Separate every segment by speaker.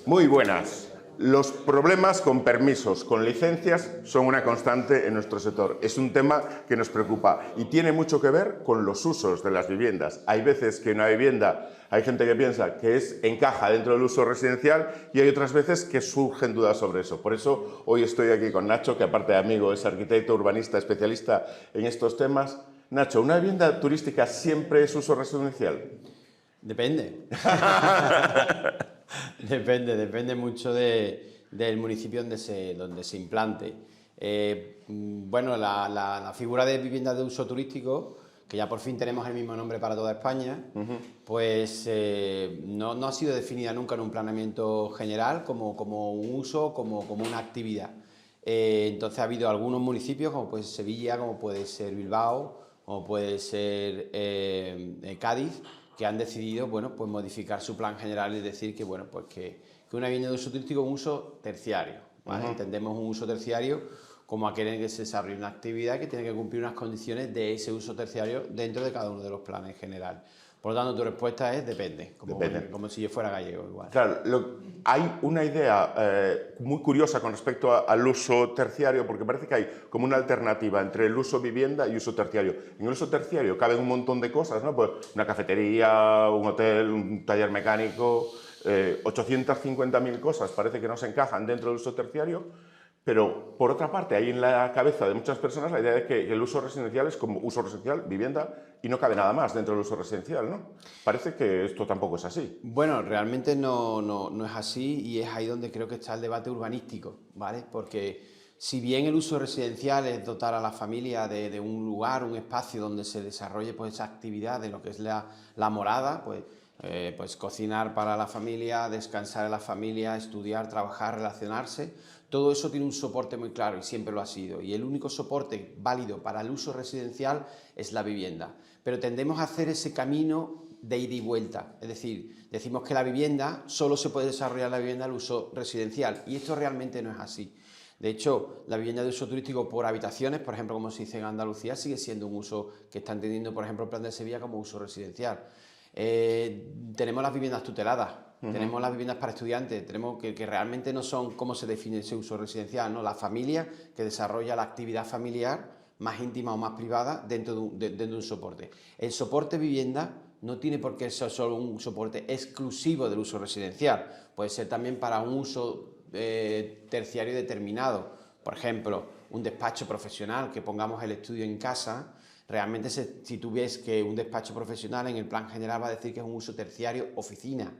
Speaker 1: Muy buenas. Los problemas con permisos, con licencias, son una constante en nuestro sector. Es un tema que nos preocupa y tiene mucho que ver con los usos de las viviendas. Hay veces que una vivienda, hay gente que piensa que encaja dentro del uso residencial y hay otras veces que surgen dudas sobre eso. Por eso hoy estoy aquí con Nacho, que aparte de amigo es arquitecto, urbanista, especialista en estos temas. Nacho, ¿una vivienda turística siempre es uso residencial?
Speaker 2: Depende. Depende mucho del municipio donde se implante. Bueno, la figura de vivienda de uso turístico, que ya por fin tenemos el mismo nombre para toda España, pues no ha sido definida nunca en un planeamiento general como un uso, como una actividad. Entonces ha habido algunos municipios, como puede ser Sevilla, como puede ser Bilbao, como puede ser Cádiz, que han decidido, bueno, pues modificar su plan general y decir que, bueno, pues que una vivienda de uso turístico es un uso terciario, ¿vale? Entendemos un uso terciario como aquel en el que se desarrolla una actividad que tiene que cumplir unas condiciones de ese uso terciario dentro de cada uno de los planes generales. Por lo tanto, tu respuesta es depende, como si yo fuera gallego igual.
Speaker 1: Claro, hay una idea muy curiosa con respecto al uso terciario, porque parece que hay como una alternativa entre el uso vivienda y uso terciario. En el uso terciario caben un montón de cosas, ¿no? Pues una cafetería, un hotel, un taller mecánico, 850.000 cosas parece que no se encajan dentro del uso terciario. Pero, por otra parte, hay en la cabeza de muchas personas la idea de que el uso residencial es como uso residencial, vivienda, y no cabe nada más dentro del uso residencial, ¿no? Parece que esto tampoco es así.
Speaker 2: Bueno, realmente no es así y es ahí donde creo que está el debate urbanístico, ¿vale? Porque si bien el uso residencial es dotar a la familia de un lugar, un espacio donde se desarrolle pues, esa actividad de lo que es la morada, pues cocinar para la familia, descansar en la familia, estudiar, trabajar, relacionarse, todo eso tiene un soporte muy claro y siempre lo ha sido. Y el único soporte válido para el uso residencial es la vivienda. Pero tendemos a hacer ese camino de ida y vuelta. Es decir, decimos que la vivienda, solo se puede desarrollar la vivienda al uso residencial y esto realmente no es así. De hecho, la vivienda de uso turístico por habitaciones, por ejemplo, como se dice en Andalucía, sigue siendo un uso que está entendiendo, por ejemplo, el Plan de Sevilla como uso residencial. Tenemos las viviendas tuteladas, tenemos las viviendas para estudiantes, tenemos que realmente no son cómo se define ese uso residencial, ¿no? La familia que desarrolla la actividad familiar más íntima o más privada dentro de un soporte. El soporte vivienda no tiene por qué ser solo un soporte exclusivo del uso residencial, puede ser también para un uso terciario determinado. Por ejemplo, un despacho profesional, que pongamos el estudio en casa. Realmente, si tú ves que un despacho profesional en el plan general va a decir que es un uso terciario oficina,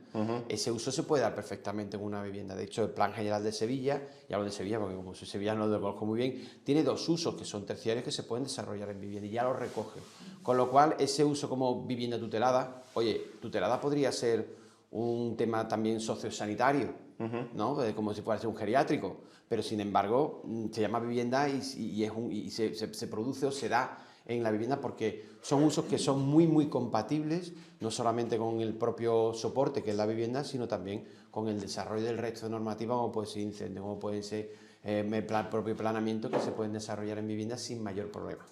Speaker 2: ese uso se puede dar perfectamente en una vivienda. De hecho, el plan general de Sevilla, y hablo de Sevilla porque como soy sevillano lo conozco muy bien, tiene dos usos que son terciarios que se pueden desarrollar en vivienda y ya lo recoge. Con lo cual, ese uso como vivienda tutelada, oye, tutelada podría ser un tema también sociosanitario, ¿no? Como si fuera un geriátrico, pero sin embargo se llama vivienda y se produce o se da en la vivienda porque son usos que son muy compatibles, no solamente con el propio soporte que es la vivienda, sino también con el desarrollo del resto de normativas, como puede ser incendio, como puede ser el propio planeamiento, que se pueden desarrollar en vivienda sin mayor problema.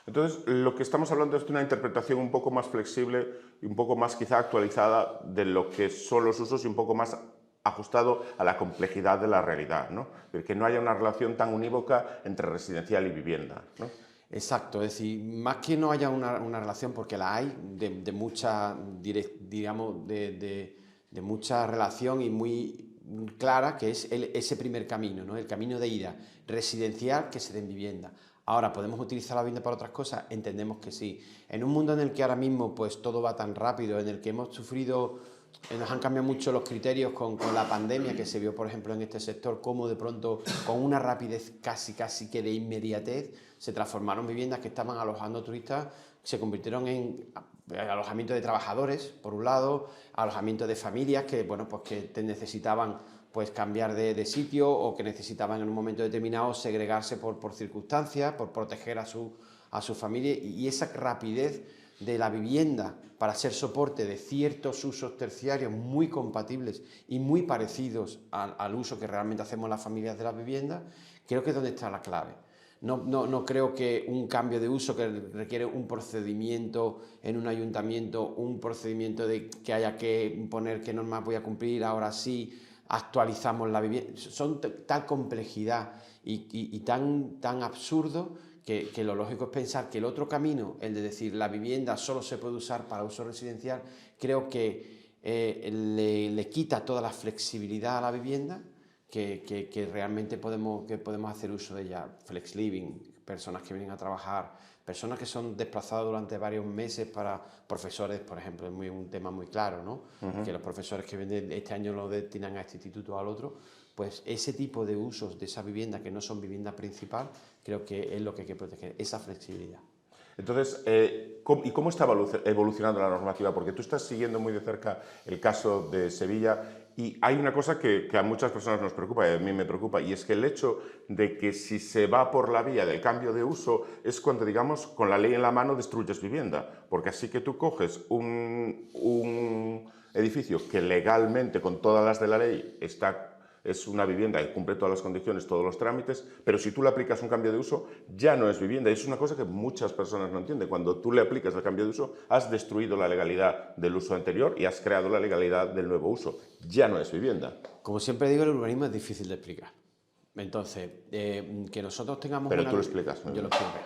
Speaker 1: Entonces, lo que estamos hablando es de una interpretación un poco más flexible y un poco más quizá actualizada de lo que son los usos y un poco más ajustado a la complejidad de la realidad, ¿no? Que no haya una relación tan unívoca entre residencial y vivienda, ¿no?
Speaker 2: Exacto, es decir, más que no haya una relación, porque la hay, de mucha, digamos, de mucha relación y muy clara, que es ese primer camino, ¿no? El camino de ida residencial que se dé en vivienda. Ahora, ¿podemos utilizar la vivienda para otras cosas? Entendemos que sí. En un mundo en el que ahora mismo pues todo va tan rápido, en el que hemos sufrido, nos han cambiado mucho los criterios con la pandemia, que se vio, por ejemplo, en este sector, cómo de pronto, con una rapidez casi que de inmediatez, se transformaron viviendas que estaban alojando turistas, se convirtieron en alojamiento de trabajadores, por un lado, alojamiento de familias que, bueno, pues que necesitaban pues cambiar de sitio o que necesitaban en un momento determinado segregarse por circunstancias, por proteger a su familia, y esa rapidez de la vivienda para ser soporte de ciertos usos terciarios muy compatibles y muy parecidos al uso que realmente hacemos las familias de las viviendas, creo que es donde está la clave. No creo que un cambio de uso que requiere un procedimiento en un ayuntamiento, un procedimiento de que haya que poner qué normas voy a cumplir ahora sí, actualizamos la vivienda. Son tal complejidad y tan absurdo que lo lógico es pensar que el otro camino, el de decir la vivienda solo se puede usar para uso residencial, creo que le quita toda la flexibilidad a la vivienda que realmente podemos hacer uso de ella. Flex living, personas que vienen a trabajar, personas que son desplazadas durante varios meses, para profesores, por ejemplo, es un tema muy claro, ¿no? Que los profesores que vienen este año lo destinan a este instituto o al otro, pues ese tipo de usos de esa vivienda que no son vivienda principal, creo que es lo que hay que proteger, esa flexibilidad.
Speaker 1: Entonces, ¿y cómo está evolucionando la normativa? Porque tú estás siguiendo muy de cerca el caso de Sevilla y hay una cosa que a muchas personas nos preocupa y a mí me preocupa, y es que el hecho de que si se va por la vía del cambio de uso es cuando, digamos, con la ley en la mano destruyes vivienda, porque así que tú coges un edificio que legalmente, con todas las de la ley, es una vivienda que cumple todas las condiciones, todos los trámites, pero si tú le aplicas un cambio de uso, ya no es vivienda. Y es una cosa que muchas personas no entienden. Cuando tú le aplicas el cambio de uso, has destruido la legalidad del uso anterior y has creado la legalidad del nuevo uso. Ya no es vivienda.
Speaker 2: Como siempre digo, el urbanismo es difícil de explicar. Entonces, que nosotros tengamos
Speaker 1: Pero tú lo explicas.
Speaker 2: Yo lo explico.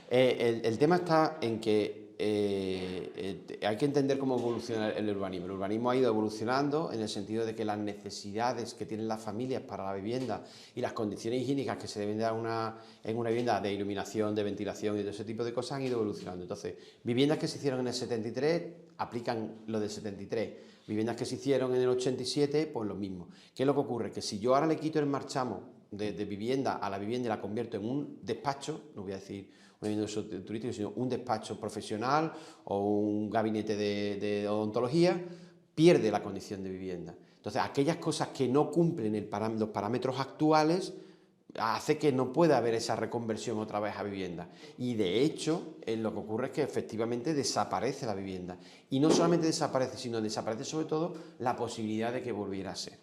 Speaker 2: El tema está en que hay que entender cómo evoluciona el urbanismo. El urbanismo ha ido evolucionando en el sentido de que las necesidades que tienen las familias para la vivienda y las condiciones higiénicas que se deben dar en una vivienda, de iluminación, de ventilación y de ese tipo de cosas, han ido evolucionando. Entonces, viviendas que se hicieron en el 73 aplican lo del 73. Viviendas que se hicieron en el 87, pues lo mismo. ¿Qué es lo que ocurre? Que si yo ahora le quito el marchamo de vivienda a la vivienda y la convierto en un despacho, no voy a decir un vivienda turístico, sino un despacho profesional o un gabinete de odontología, pierde la condición de vivienda. Entonces, aquellas cosas que no cumplen los parámetros actuales hace que no pueda haber esa reconversión otra vez a vivienda. Y de hecho, lo que ocurre es que efectivamente desaparece la vivienda. Y no solamente desaparece, sino desaparece sobre todo la posibilidad de que volviera a ser.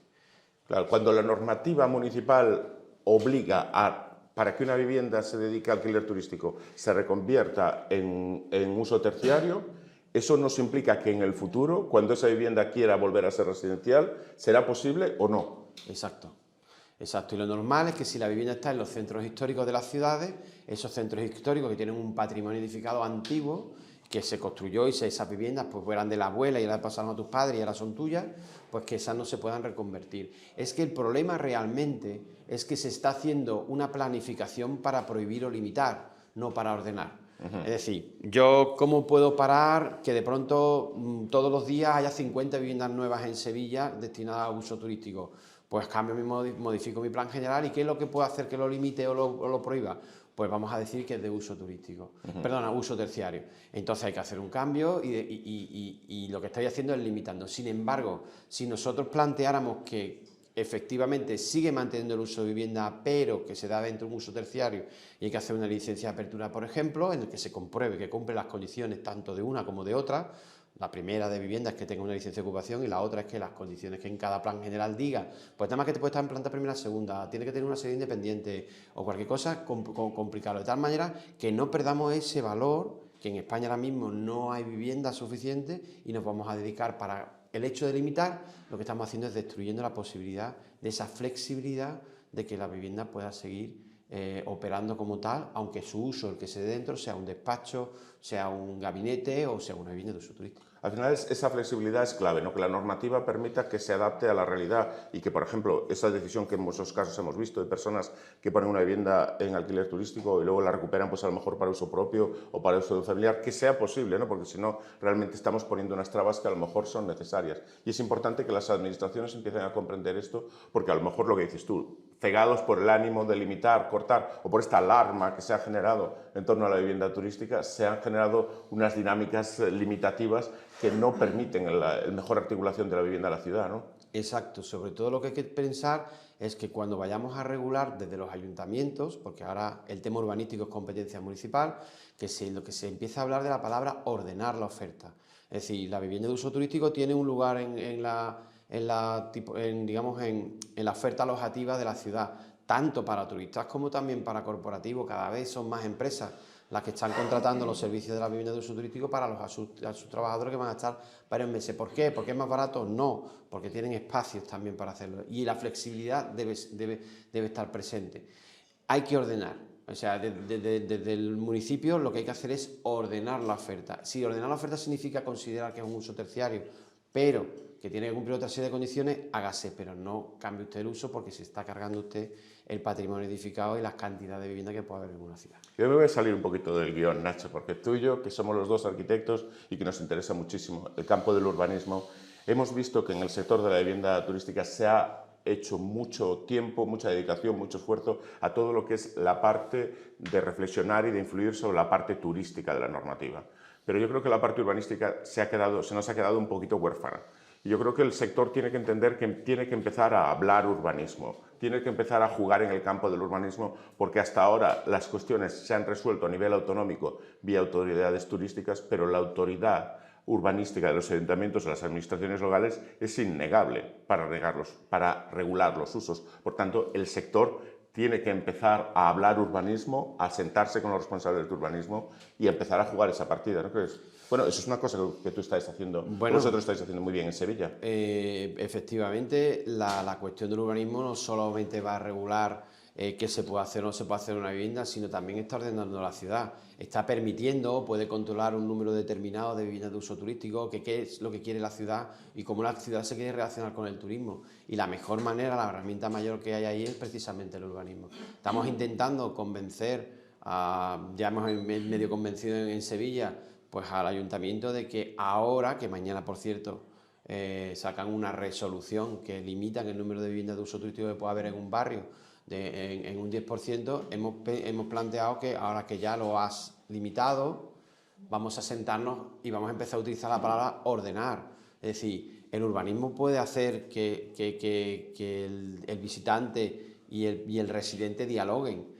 Speaker 1: Claro, cuando la normativa municipal obliga para que una vivienda se dedique a alquiler turístico se reconvierta en uso terciario, eso nos implica que en el futuro, cuando esa vivienda quiera volver a ser residencial, ¿será posible o no?
Speaker 2: Exacto. Exacto, y lo normal es que si la vivienda está en los centros históricos de las ciudades, esos centros históricos que tienen un patrimonio edificado antiguo, que se construyó y esas viviendas pues eran de la abuela y ahora pasaron a tus padres y ahora son tuyas, pues que esas no se puedan reconvertir. Es que el problema realmente es que se está haciendo una planificación para prohibir o limitar, no para ordenar. Es decir, yo cómo puedo parar que de pronto todos los días haya 50 viviendas nuevas en Sevilla destinadas a uso turístico. Pues modifico mi plan general. ¿Y qué es lo que puedo hacer que lo limite o lo prohíba? Pues vamos a decir que es de uso turístico, perdona, uso terciario. Entonces hay que hacer un cambio y lo que estoy haciendo es limitando. Sin embargo, si nosotros planteáramos que efectivamente sigue manteniendo el uso de vivienda, pero que se da dentro de un uso terciario y hay que hacer una licencia de apertura, por ejemplo, en el que se compruebe que cumple las condiciones tanto de una como de otra. La primera de vivienda es que tenga una licencia de ocupación y la otra es que las condiciones que en cada plan general diga, pues nada más que te puede estar en planta primera segunda, tiene que tener una sede independiente o cualquier cosa, complicarlo de tal manera que no perdamos ese valor, que en España ahora mismo no hay vivienda suficiente y nos vamos a dedicar para el hecho de limitar, lo que estamos haciendo es destruyendo la posibilidad de esa flexibilidad de que la vivienda pueda seguir operando como tal, aunque su uso, el que se dé dentro, sea un despacho, sea un gabinete o sea una vivienda de uso turístico.
Speaker 1: Al final esa flexibilidad es clave, ¿no? Que la normativa permita que se adapte a la realidad y que, por ejemplo, esa decisión que en muchos casos hemos visto de personas que ponen una vivienda en alquiler turístico y luego la recuperan pues a lo mejor para uso propio o para uso familiar, que sea posible, ¿no? Porque si no, realmente estamos poniendo unas trabas que a lo mejor son necesarias. Y es importante que las administraciones empiecen a comprender esto, porque a lo mejor lo que dices tú, cegados por el ánimo de limitar, cortar o por esta alarma que se ha generado en torno a la vivienda turística, se han generado unas dinámicas limitativas que no permiten la mejor articulación de la vivienda en la ciudad, ¿no?
Speaker 2: Exacto, sobre todo lo que hay que pensar es que cuando vayamos a regular desde los ayuntamientos, porque ahora el tema urbanístico es competencia municipal, lo que se empieza a hablar de la palabra ordenar la oferta. Es decir, la vivienda de uso turístico tiene un lugar en la oferta alojativa de la ciudad, tanto para turistas como también para corporativos. Cada vez son más empresas las que están contratando los servicios de la vivienda de uso turístico para a sus trabajadores que van a estar varios meses. ¿Por qué? ¿Porque es más barato? No, porque tienen espacios también para hacerlo. Y la flexibilidad debe estar presente. Hay que ordenar. O sea, desde el municipio lo que hay que hacer es ordenar la oferta. Si ordenar la oferta significa considerar que es un uso terciario, pero que tiene que cumplir otra serie de condiciones, hágase, pero no cambie usted el uso porque se está cargando usted el patrimonio edificado y las cantidades de vivienda que puede haber en una ciudad.
Speaker 1: Yo me voy a salir un poquito del guión, Nacho, porque tú y yo, que somos los dos arquitectos y que nos interesa muchísimo el campo del urbanismo, hemos visto que en el sector de la vivienda turística se ha hecho mucho tiempo, mucha dedicación, mucho esfuerzo a todo lo que es la parte de reflexionar y de influir sobre la parte turística de la normativa. Pero yo creo que la parte urbanística se nos ha quedado un poquito huérfana. Y yo creo que el sector tiene que entender que tiene que empezar a hablar urbanismo, tiene que empezar a jugar en el campo del urbanismo, porque hasta ahora las cuestiones se han resuelto a nivel autonómico vía autoridades turísticas, pero la autoridad urbanística de los ayuntamientos, de las administraciones locales, es innegable para regular los usos. Por tanto, el sector tiene que empezar a hablar urbanismo, a sentarse con los responsables de urbanismo y empezar a jugar esa partida, ¿no crees? Bueno, eso es una cosa que tú estáis haciendo, vosotros estáis haciendo muy bien en Sevilla.
Speaker 2: Efectivamente, la cuestión del urbanismo no solamente va a regular qué se puede hacer o no se puede hacer en una vivienda, sino también está ordenando la ciudad. Está permitiendo, puede controlar un número determinado de viviendas de uso turístico, qué es lo que quiere la ciudad y cómo la ciudad se quiere relacionar con el turismo. Y la mejor manera, la herramienta mayor que hay ahí es precisamente el urbanismo. Estamos intentando convencer, ya hemos medio convencido en Sevilla, pues al ayuntamiento de que ahora, que mañana por cierto, sacan una resolución que limitan el número de viviendas de uso turístico que puede haber en un barrio en un 10%, hemos planteado que ahora que ya lo has limitado, vamos a sentarnos y vamos a empezar a utilizar la palabra ordenar. Es decir, el urbanismo puede hacer que el visitante y el residente dialoguen.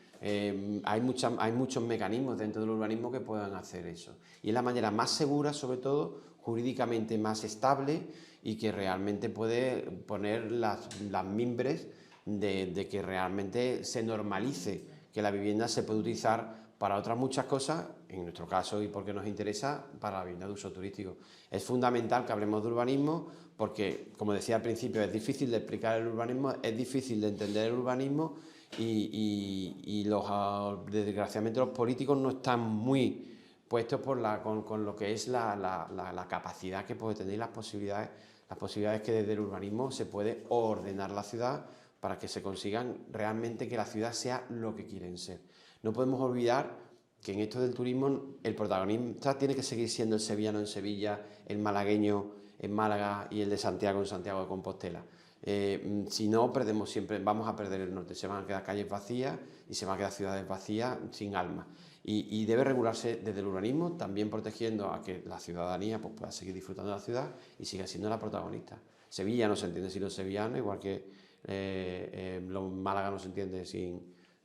Speaker 2: Hay muchos mecanismos dentro del urbanismo que puedan hacer eso. Y es la manera más segura, sobre todo, jurídicamente más estable y que realmente puede poner las mimbres de que realmente se normalice que la vivienda se puede utilizar para otras muchas cosas, en nuestro caso y porque nos interesa, para la vivienda de uso turístico. Es fundamental que hablemos de urbanismo porque, como decía al principio, es difícil de explicar el urbanismo, es difícil de entender el urbanismo y desgraciadamente los políticos no están muy puestos con lo que es la capacidad que puede tener y las posibilidades que desde el urbanismo se puede ordenar la ciudad para que se consigan realmente que la ciudad sea lo que quieren ser. No podemos olvidar que en esto del turismo el protagonista tiene que seguir siendo el sevillano en Sevilla, el malagueño en Málaga y el de Santiago en Santiago de Compostela. Si no, vamos a perder el norte, se van a quedar calles vacías y se van a quedar ciudades vacías sin alma. Y debe regularse desde el urbanismo, también protegiendo a que la ciudadanía pues, pueda seguir disfrutando de la ciudad y siga siendo la protagonista. Sevilla no se entiende sin los sevillanos, igual que los Málaga no se entiende sin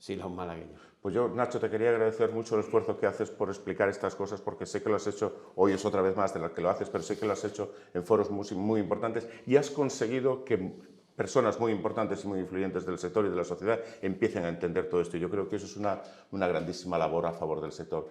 Speaker 2: los malagueños.
Speaker 1: Pues yo, Nacho, te quería agradecer mucho el esfuerzo que haces por explicar estas cosas, porque sé que lo has hecho, hoy es otra vez más de lo que lo haces, pero sé que lo has hecho en foros muy importantes y has conseguido que personas muy importantes y muy influyentes del sector y de la sociedad empiecen a entender todo esto. Y yo creo que eso es una grandísima labor a favor del sector.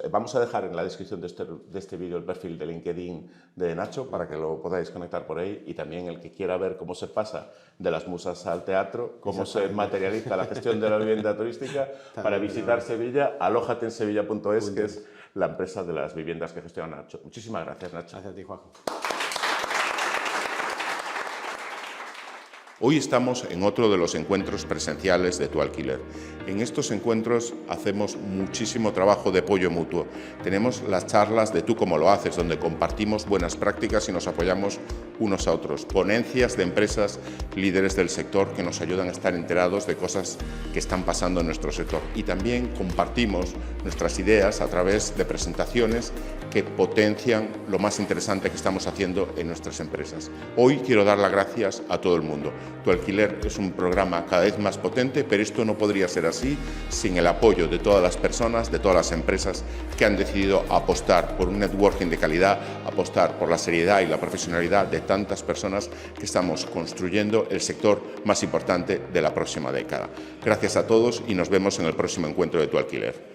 Speaker 1: Vamos a dejar en la descripción de este vídeo el perfil de LinkedIn de Nacho para que lo podáis conectar por ahí, y también el que quiera ver cómo se pasa de las musas al teatro, cómo se materializa la gestión de la vivienda turística, para visitar Sevilla, alojatensevilla.es, que es la empresa de las viviendas que gestiona Nacho. Muchísimas gracias, Nacho.
Speaker 2: Gracias a ti, Juanjo.
Speaker 1: Hoy estamos en otro de los encuentros presenciales de Tu Alquiler. En estos encuentros hacemos muchísimo trabajo de apoyo mutuo. Tenemos las charlas de Tú cómo lo haces, donde compartimos buenas prácticas y nos apoyamos unos a otros. Ponencias de empresas líderes del sector que nos ayudan a estar enterados de cosas que están pasando en nuestro sector. Y también compartimos nuestras ideas a través de presentaciones que potencian lo más interesante que estamos haciendo en nuestras empresas. Hoy quiero dar las gracias a todo el mundo. Tu Alquiler es un programa cada vez más potente, pero esto no podría ser así sin el apoyo de todas las personas, de todas las empresas que han decidido apostar por un networking de calidad, apostar por la seriedad y la profesionalidad de tantas personas que estamos construyendo el sector más importante de la próxima década. Gracias a todos y nos vemos en el próximo encuentro de Tu Alquiler.